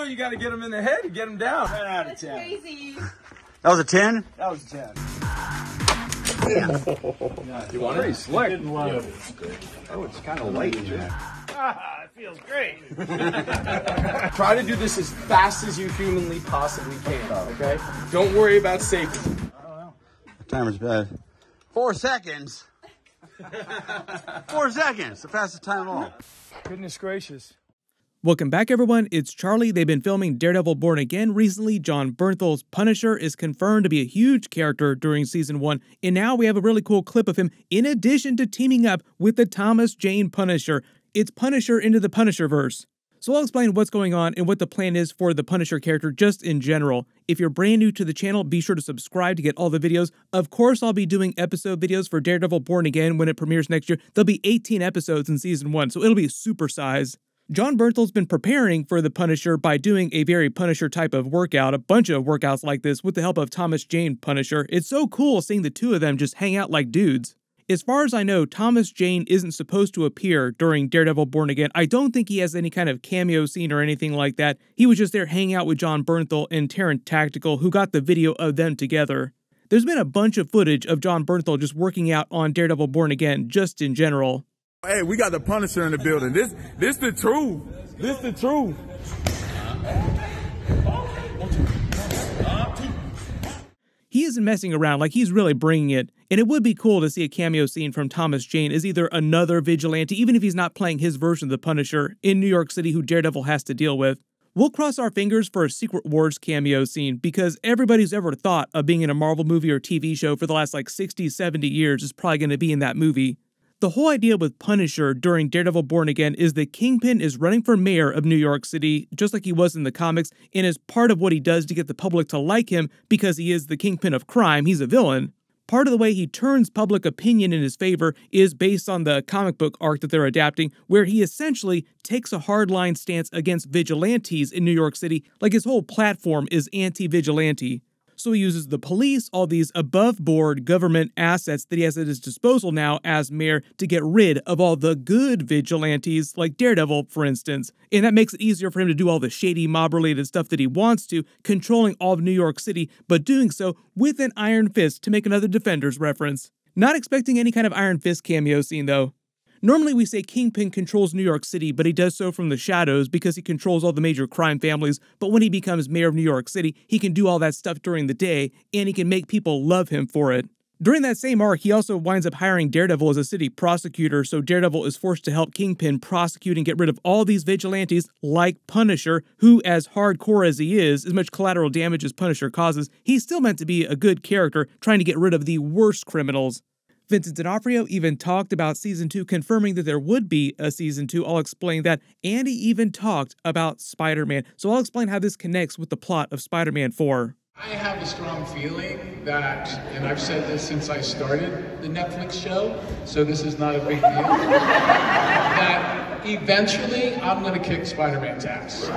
you got to get him in the head to get him down. 10 out of 10. That's crazy. That was a 10? That was a 10. You want Pretty it? slick. Oh, it's kind of light in there. Ah, it feels great. Try to do this as fast as you humanly possibly can, okay? Don't worry about safety. The timer's bad. 4 seconds. 4 seconds, the fastest time of all. Goodness gracious. Welcome back, everyone. It's Charlie. They've been filming Daredevil Born Again recently. Jon Bernthal's Punisher is confirmed to be a huge character during Season 1, and now we have a really cool clip of him in addition to teaming up with the Thomas Jane Punisher. It's Punisher into the Punisherverse. So I'll explain what's going on and what the plan is for the Punisher character just in general. If you're brand new to the channel, be sure to subscribe to get all the videos. Of course, I'll be doing episode videos for Daredevil Born Again when it premieres next year. There'll be 18 episodes in Season 1, so it'll be super size. Jon Bernthal's been preparing for the Punisher by doing a very Punisher type of workout, a bunch of workouts like this with the help of Thomas Jane Punisher. It's so cool seeing the two of them just hang out like dudes. As far as I know, Thomas Jane isn't supposed to appear during Daredevil Born Again. I don't think he has any kind of cameo scene or anything like that. He was just there hanging out with Jon Bernthal and Terran Tactical, who got the video of them together. There's been a bunch of footage of Jon Bernthal just working out on Daredevil Born Again, just in general. Hey, we got the Punisher in the building. This the truth. This the truth. He isn't messing around, like he's really bringing it. And it would be cool to see a cameo scene from Thomas Jane as either another vigilante, even if he's not playing his version of the Punisher, in New York City who Daredevil has to deal with. We'll cross our fingers for a Secret Wars cameo scene because everybody who's ever thought of being in a Marvel movie or TV show for the last 60, 70 years is probably going to be in that movie. The whole idea with Punisher during Daredevil Born Again is that Kingpin is running for mayor of New York City, just like he was in the comics, and as part of what he does to get the public to like him because he is the Kingpin of crime, he's a villain. Part of the way he turns public opinion in his favor is based on the comic book arc that they're adapting, where he essentially takes a hardline stance against vigilantes in New York City, like his whole platform is anti-vigilante. So he uses the police, all these above-board government assets that he has at his disposal now as mayor to get rid of all the good vigilantes, like Daredevil, for instance. And that makes it easier for him to do all the shady mob-related stuff that he wants to, controlling all of New York City, but doing so with an iron fist, to make another Defenders reference. Not expecting any kind of Iron Fist cameo scene, though. Normally we say Kingpin controls New York City, but he does so from the shadows because he controls all the major crime families, but when he becomes mayor of New York City, he can do all that stuff during the day, and he can make people love him for it. During that same arc, he also winds up hiring Daredevil as a city prosecutor, so Daredevil is forced to help Kingpin prosecute and get rid of all these vigilantes like Punisher, who, as hardcore as he is, as much collateral damage as Punisher causes, he's still meant to be a good character trying to get rid of the worst criminals. Vincent D'Onofrio even talked about Season 2, confirming that there would be a Season 2. I'll explain that. And he even talked about Spider-Man. So I'll explain how this connects with the plot of Spider-Man 4. I have a strong feeling that, and I've said this since I started the Netflix show, so this is not a big deal, that eventually I'm going to kick Spider-Man's ass.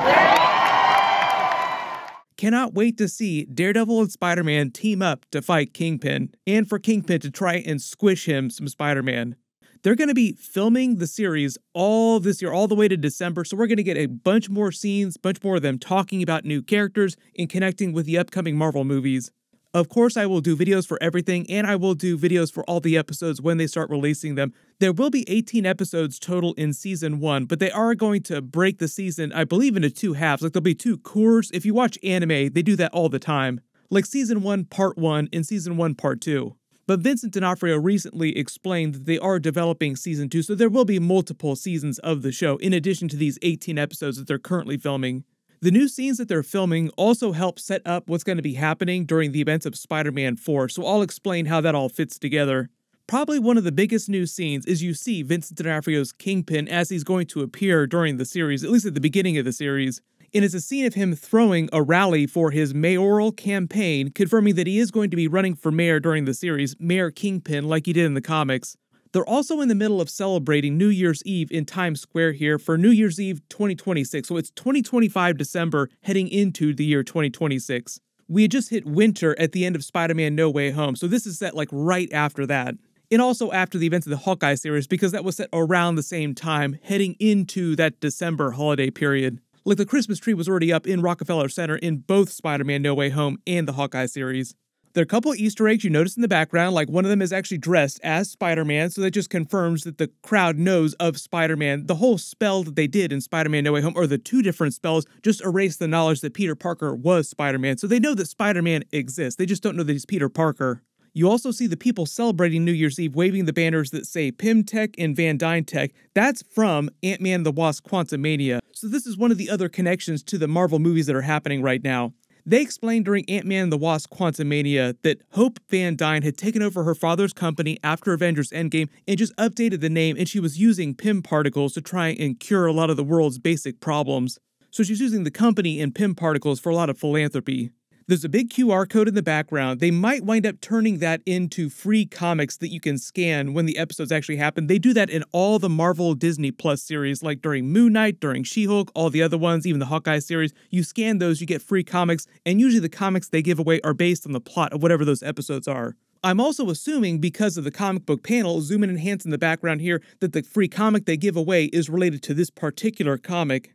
Cannot wait to see Daredevil and Spider-Man team up to fight Kingpin, and for Kingpin to try and squish him some Spider-Man. They're going to be filming the series all this year, all the way to December, so we're going to get a bunch more scenes, bunch more of them talking about new characters and connecting with the upcoming Marvel movies. Of course, I will do videos for everything, and I will do videos for all the episodes when they start releasing them. There will be 18 episodes total in Season 1, but they are going to break the season, I believe, into 2 halves. Like, there'll be 2 cours. If you watch anime, they do that all the time. Like Season 1 Part 1 and Season 1 Part 2. But Vincent D'Onofrio recently explained that they are developing Season 2, so there will be multiple seasons of the show, in addition to these 18 episodes that they're currently filming. The new scenes that they're filming also help set up what's going to be happening during the events of Spider-Man 4, so I'll explain how that all fits together. Probably one of the biggest new scenes is you see Vincent D'Onofrio's Kingpin as he's going to appear during the series, at least at the beginning of the series. And it's a scene of him throwing a rally for his mayoral campaign, confirming that he is going to be running for mayor during the series, Mayor Kingpin, like he did in the comics. They're also in the middle of celebrating New Year's Eve in Times Square here for New Year's Eve 2026, so it's 2025 December heading into the year 2026. We had just hit winter at the end of Spider-Man No Way Home, so this is set like right after that. And also after the events of the Hawkeye series, because that was set around the same time, heading into that December holiday period. Like the Christmas tree was already up in Rockefeller Center in both Spider-Man No Way Home and the Hawkeye series. There are a couple Easter eggs you notice in the background, like one of them is actually dressed as Spider-Man, so that just confirms that the crowd knows of Spider-Man. The whole spell that they did in Spider-Man No Way Home, or the two different spells, just erased the knowledge that Peter Parker was Spider-Man, so they know that Spider-Man exists. They just don't know that he's Peter Parker. You also see the people celebrating New Year's Eve waving the banners that say Pym Tech and Van Dyne Tech. That's from Ant-Man and the Wasp: Quantumania. So this is one of the other connections to the Marvel movies that are happening right now. They explained during Ant-Man and the Wasp: Quantumania that Hope Van Dyne had taken over her father's company after Avengers Endgame and just updated the name, and she was using Pym particles to try and cure a lot of the world's basic problems. So she's using the company and Pym particles for a lot of philanthropy. There's a big QR code in the background. They might wind up turning that into free comics that you can scan when the episodes actually happen. They do that in all the Marvel Disney Plus series, like during Moon Knight, during She-Hulk, all the other ones, even the Hawkeye series. You scan those, you get free comics, and usually the comics they give away are based on the plot of whatever those episodes are. I'm also assuming, because of the comic book panel, zoom and enhance in the background here, that the free comic they give away is related to this particular comic.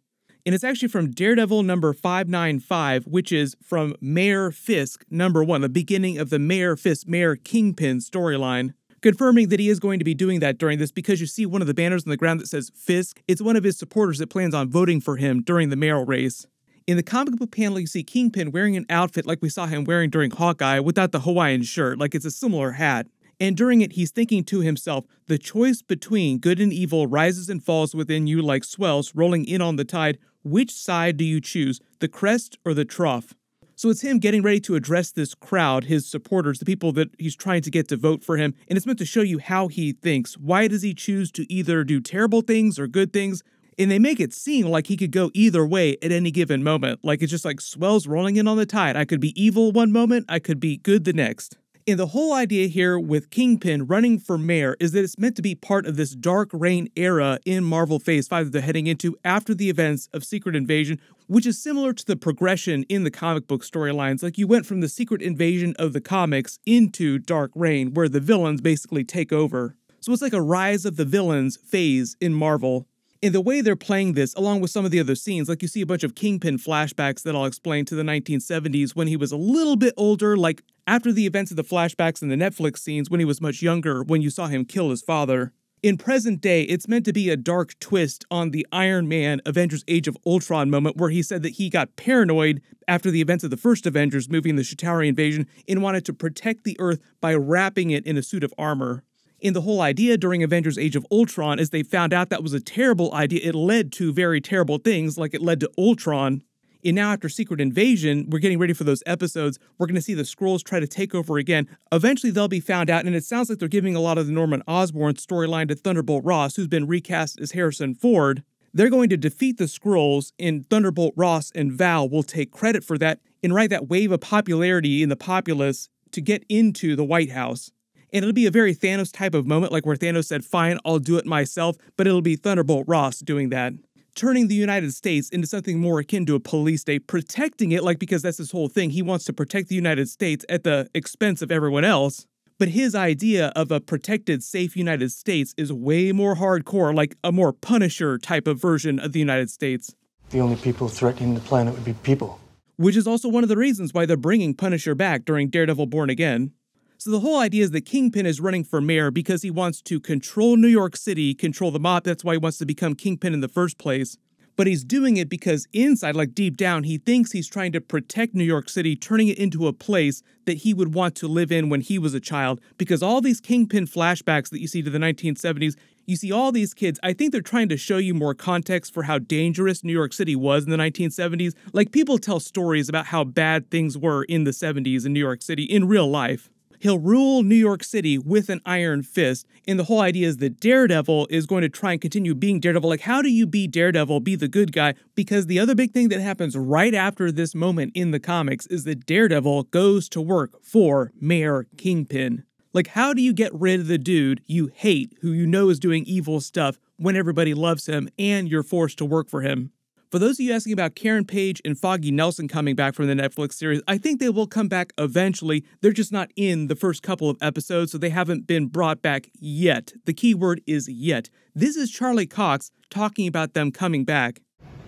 And it's actually from Daredevil number 595, which is from Mayor Fisk number 1, the beginning of the Mayor Fisk, Mayor Kingpin storyline. Confirming that he is going to be doing that during this, because you see one of the banners on the ground that says Fisk. It's one of his supporters that plans on voting for him during the mayoral race. In the comic book panel, you see Kingpin wearing an outfit like we saw him wearing during Hawkeye without the Hawaiian shirt, like it's a similar hat. And during it, he's thinking to himself, the choice between good and evil rises and falls within you like swells rolling in on the tide. Which side do you choose, the crest or the trough? So it's him getting ready to address this crowd, his supporters, the people that he's trying to get to vote for him, and it's meant to show you how he thinks. Why does he choose to either do terrible things or good things? And they make it seem like he could go either way at any given moment. Like it's just like swells rolling in on the tide. I could be evil one moment, I could be good the next. And the whole idea here with Kingpin running for mayor is that it's meant to be part of this Dark Reign era in Marvel Phase 5 that they're heading into after the events of Secret Invasion, which is similar to the progression in the comic book storylines. Like you went from the Secret Invasion of the comics into Dark Reign, where the villains basically take over. So it's like a Rise of the Villains phase in Marvel. And the way they're playing this, along with some of the other scenes, like you see a bunch of Kingpin flashbacks that I'll explain to the 1970s when he was a little bit older, like after the events of the flashbacks and the Netflix scenes when he was much younger, when you saw him kill his father. In present day, it's meant to be a dark twist on the Iron Man Avengers Age of Ultron moment where he said that he got paranoid after the events of the first Avengers movie and the Chitauri invasion and wanted to protect the Earth by wrapping it in a suit of armor. And the whole idea during Avengers Age of Ultron is they found out that was a terrible idea. It led to very terrible things, like it led to Ultron. And now after Secret Invasion, we're getting ready for those episodes. We're going to see the Skrulls try to take over again. Eventually they'll be found out, and it sounds like they're giving a lot of the Norman Osborn storyline to Thunderbolt Ross, who's been recast as Harrison Ford. They're going to defeat the Skrulls, and Thunderbolt Ross and Val will take credit for that and ride that wave of popularity in the populace to get into the White House. And it'll be a very Thanos type of moment, like where Thanos said, fine, I'll do it myself, but it'll be Thunderbolt Ross doing that. Turning the United States into something more akin to a police state, protecting it, like because that's his whole thing. He wants to protect the United States at the expense of everyone else. But his idea of a protected, safe United States is way more hardcore, like a more Punisher type of version of the United States. The only people threatening the planet would be people. Which is also one of the reasons why they're bringing Punisher back during Daredevil Born Again. So the whole idea is that Kingpin is running for mayor because he wants to control New York City, control the mob. That's why he wants to become Kingpin in the first place. But he's doing it because inside, like deep down, he thinks he's trying to protect New York City, turning it into a place that he would want to live in when he was a child. Because all these Kingpin flashbacks that you see to the 1970s, you see all these kids, I think they're trying to show you more context for how dangerous New York City was in the 1970s. Like people tell stories about how bad things were in the 70s in New York City in real life. He'll rule New York City with an iron fist, and the whole idea is that Daredevil is going to try and continue being Daredevil. Like, how do you be Daredevil, be the good guy? Because the other big thing that happens right after this moment in the comics is that Daredevil goes to work for Mayor Kingpin. Like, how do you get rid of the dude you hate, who you know is doing evil stuff, when everybody loves him and you're forced to work for him? For those of you asking about Karen Page and Foggy Nelson coming back from the Netflix series, I think they will come back eventually. They're just not in the first couple of episodes, so they haven't been brought back yet. The key word is yet. This is Charlie Cox talking about them coming back.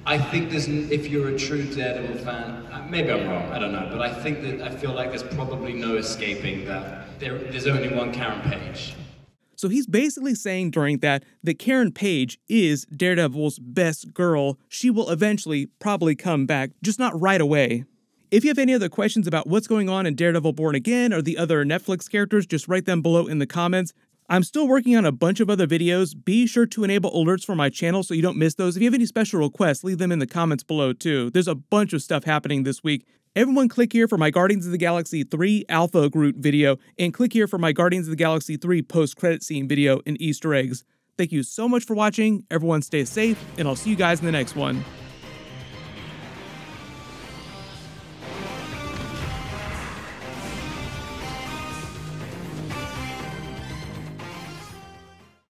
I think there's, if you're a true Daredevil fan, maybe I'm wrong, I don't know, but I feel like there's probably no escaping that there's only one Karen Page. So he's basically saying during that Karen Page is Daredevil's best girl. She will eventually probably come back, just not right away. If you have any other questions about what's going on in Daredevil Born Again or the other Netflix characters, just write them below in the comments. I'm still working on a bunch of other videos. Be sure to enable alerts for my channel so you don't miss those. If you have any special requests, leave them in the comments below too. There's a bunch of stuff happening this week. Everyone click here for my Guardians of the Galaxy 3 Alpha Groot video, and click here for my Guardians of the Galaxy 3 post-credit scene video and Easter eggs. Thank you so much for watching, everyone stay safe, and I'll see you guys in the next one.